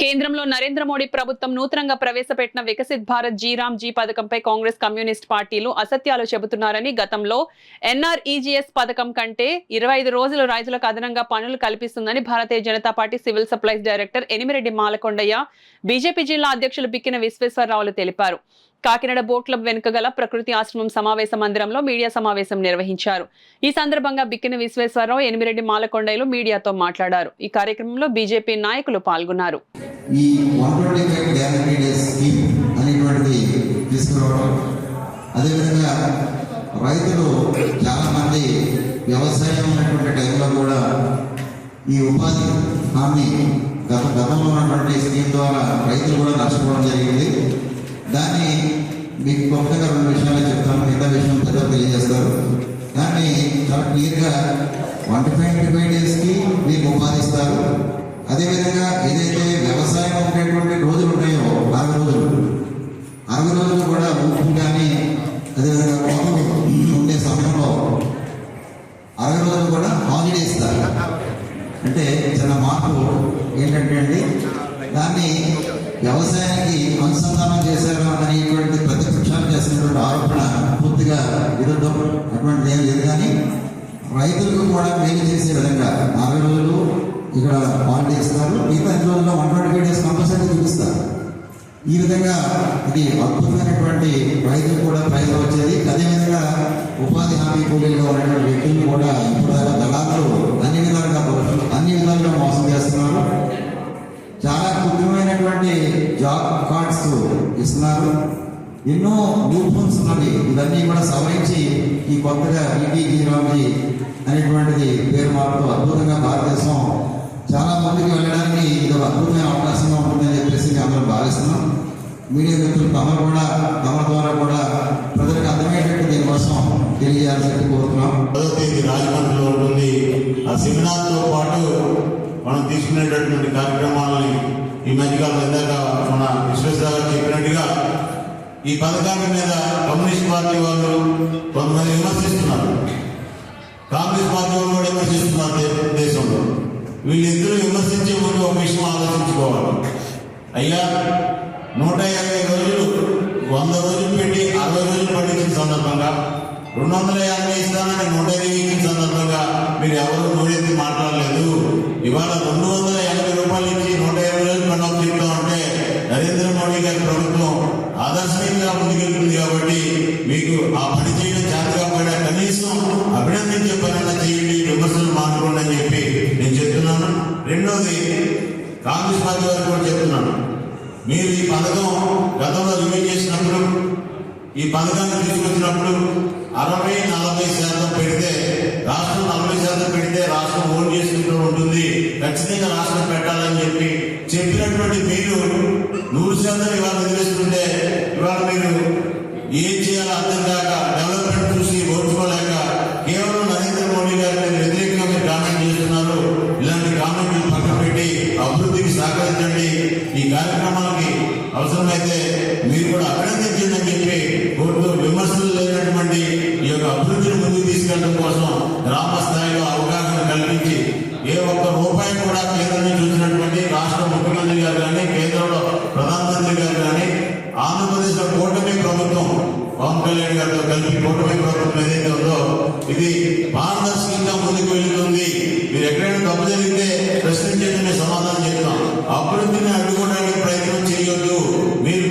కేంద్రంలో నరేంద్ర మోడీ ప్రభుత్వం నూతనంగా ప్రవేశపెట్టిన వికసిత్ భారత్ జీ పథకంపై కాంగ్రెస్ కమ్యూనిస్ట్ పార్టీలు అసత్యాలు చెబుతున్నారని, గతంలో ఎన్ఆర్ఈజీఎస్ పథకం కంటే 25 రోజులు రైతులకు అదనంగా పనులు కల్పిస్తుందని Bharatiya Janata party civil supplies director Enimireddy Malakondaiah, BJP జిల్లా అధ్యక్షులు బిక్కిన విశ్వేశ్వరరావులు తెలిపారు. కాకినాడ బోట్ క్లబ్ వెనుక గల ప్రకృతి ఆశ్రమం సమావేశ మందిరంలో మీడియా సమావేశం నిర్వహించారు. ఈ సందర్భంగా బిక్కిన విశ్వేశ్వరరావు, ఎనిమిరెడ్డి మాలకొండయ్యలు మీడియాతో మాట్లాడారు. ఈ కార్యక్రమంలో బీజేపీ నాయకులు పాల్గొన్నారు. ఈ 125 గ్యారంటీ డేస్ స్కీమ్ అనేటువంటిది తీసుకురావడం, అదేవిధంగా రైతులు చాలా మంది వ్యవసాయం ఉన్నటువంటి టైంలో కూడా ఈ ఉపాధి హామీ గతంలో ఉన్నటువంటి స్కీమ్ ద్వారా రైతులు కూడా నష్టపోవడం జరిగింది. దాన్ని మీకు గొప్పగా 2 విషయాలు చెప్తాను, మిగతా విషయం పెద్దలు తెలియజేస్తారు. దాన్ని చాలా క్లియర్గా 125 డేస్కి మీకు ఉపాధి ఇస్తారు. అదేవిధంగా ఏదైతే వ్యవసాయం ఉండేటువంటి రోజులు ఉన్నాయో 60 రోజులు కూడా ఊపు కానీ, అదేవిధంగా కోతలు ఉండే సమయంలో 60 రోజులు కూడా హాలిడే ఇస్తారు. అంటే చిన్న మార్పు ఏంటంటే అండి, దాన్ని వ్యవసాయానికి అనుసంధానం చేశారు అనేటువంటి ప్రతిపక్షాలు చేసినటువంటి ఆరోపణ పూర్తిగా విరుద్ధం. అటువంటిది ఏం లేదు. కానీ రైతులకు కూడా మేలు చేసే విధంగా 40 రోజులు ఇక్కడ హాలిడే ఇస్తారు. మిగతా 5 రోజుల్లో 125 డేస్ కంపల్సరీ చూపిస్తారు. ఈ విధంగా ఇది అద్భుతమైనటువంటి రైతులు కూడా ప్రయోజనం వచ్చేది. అదేవిధంగా ఉపాధి హామీ కూలీలుగా ఉన్నటువంటి వ్యక్తులను కూడా ఇప్పుడు దళారులు అన్ని విధాలుగా మోసం చేస్తున్నారు. చాలా కృత్రిమైనటువంటి జాబ్ కార్డ్స్ ఇస్తున్నారు. ఎన్నో లూప్హోల్స్ ఉన్నవి. ఇవన్నీ కూడా సవరించి ఈ కొత్తగా ఈటీజీరామ్జీ అనేటువంటిది పేరు మారుతూ అద్భుతంగా భారతదేశం చాలా మందికి వెళ్ళడానికి ఇది ఒక అద్భుతమైన అవకాశంగా ఉంటుందని చెప్పేసి అందరం భావిస్తున్నాం. మీడియా మిత్రులు తమ ద్వారా కూడా ప్రజలకు అర్థమయ్యేటట్టు దీనికోసం తెలియజేయాలని కోరుతున్నాం. 10వ తేదీ రాజమండ్రిలో ఉంటుంది. ఆ సెమినార్తో పాటు మనం తీసుకునేటటువంటి కార్యక్రమాలని ఈ మధ్యకాలం ఇందాక మన విశ్వేశ్వరరావు చెప్పినట్టుగా ఈ పథకాల మీద కమ్యూనిస్ట్ పార్టీ వాళ్ళు కొంతమంది విమర్శిస్తున్నారు, కాంగ్రెస్ పార్టీ వాళ్ళు కూడా విమర్శిస్తున్నారు. దేశంలో వీళ్ళిద్దరూ విమర్శించే ముందు ఒక విషయం ఆలోచించుకోవాలి. అయ్యా, 150 రోజులు 100 రోజులు పెట్టి 60 రోజులు పండించిన సందర్భంగా 250 ఇస్తానని 120 ఇచ్చిన సందర్భంగా మీరు ఎవరు నోడెత్తి మాట్లాడలేదు. ఇవాళ 280 రూపాయలు ఇచ్చి 120 రోజులు పండుగ చెప్తామంటే నరేంద్ర మోడీ గారి ప్రభుత్వం ఆదర్శనీయంగా ముందుకెళ్తుంది. కాబట్టి మీకు ఆ పని చేయడం చేత కాకపోయినా కనీసం అభినందించే పని చేయండి, విమర్శలు మానుకోండి అని చెప్పి నేను చెప్తున్నాను. రెండోది, కాంగ్రెస్ పార్టీ వారికి కూడా చెప్తున్నాను, మీరు ఈ పథకం గతంలో రివ్యూ చేసినప్పుడు, ఈ పథకాన్ని తీసుకొచ్చినప్పుడు 60-40% పెడితే రాష్ట్రం 40% పెడితే రాష్ట్రం ఓన్ చేసుకుంటూ ఉంటుంది, ఖచ్చితంగా రాష్ట్రం పెట్టాలని చెప్పినటువంటి మీరు 100% ఇవాళ వదిలేస్తుంటే ఇవాళ మీరు ఏం చేయాలో అర్థం కాక, డెవలప్మెంట్ చూసి ఓర్చుకోలేక కేవలం నరేంద్ర మోడీ గారిని వ్యతిరేకంగా మీరు కామెంట్ చేస్తున్నారు. ఇలాంటి కామెంట్లు పక్కన పెట్టి అభివృద్ధికి సహకరించండి. ఈ కార్యక్రమాలకి అవసరమైతే మీరు కూడా అభినందించండి అని చెప్పి కోరుతూ, విమర్శలు లేనటువంటి ఈ యొక్క అభివృద్ధిని ముందుకు తీసుకెళ్ళడం కోసం గ్రామ స్థాయిలో అవగాహన కల్పించి ఏ ఒక్క రూపాయి కూడా కేంద్రం నుంచి చూసినటువంటి రాష్ట్ర ముఖ్యమంత్రి గారు కానీ, కేంద్రంలో ప్రధానమంత్రి గారు కానీ, ఆంధ్రప్రదేశ్లో కూటమి ప్రభుత్వం పవన్ కళ్యాణ్ గారితో కలిపి కూటమి ప్రభుత్వం ఏదైతే ఉందో ఇది పారదర్శకంగా ముందుకు వెళ్తుంది. మీరు ఎక్కడైనా తప్పు జరిగితే ప్రశ్నించేది మేము సమాధానం చెప్తాం. అభివృద్ధిని అడ్డుకోవడానికి ప్రయత్నం చేయొద్దు. మీరు